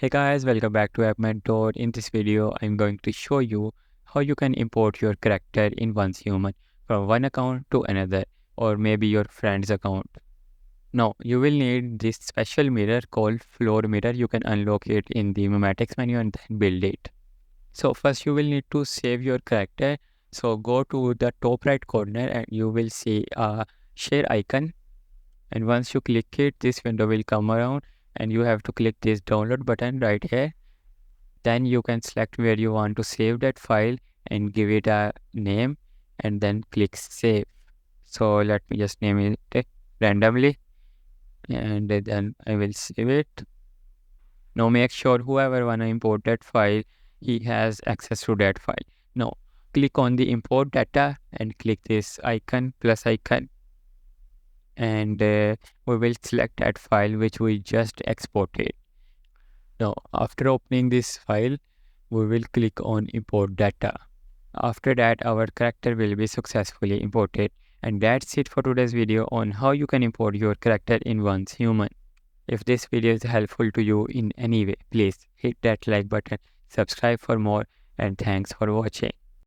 Hey guys, welcome back to App Mentor. In this video, I'm going to show you how you can import your character in OneHuman from one account to another, or maybe your friend's account. Now, you will need this special mirror called Floor Mirror. You can unlock it in the Memetics menu and then build it. So first you will need to save your character. So go to the top right corner and you will see a share icon. And once you click it, this window will come around and you have to click this download button right here. Then you can select where you want to save that file and give it a name and then click save. So let me just name it randomly and then I will save it. Now make sure whoever wanna import that file, he has access to that file. Now click on the import data and click this icon, plus icon, and we will select that file which we just exported. Now after opening this file, we will click on import data. After that, our character will be successfully imported. And that's it for today's video on how you can import your character in OneHuman. If this video is helpful to you in any way, please hit that like button, subscribe for more, and thanks for watching.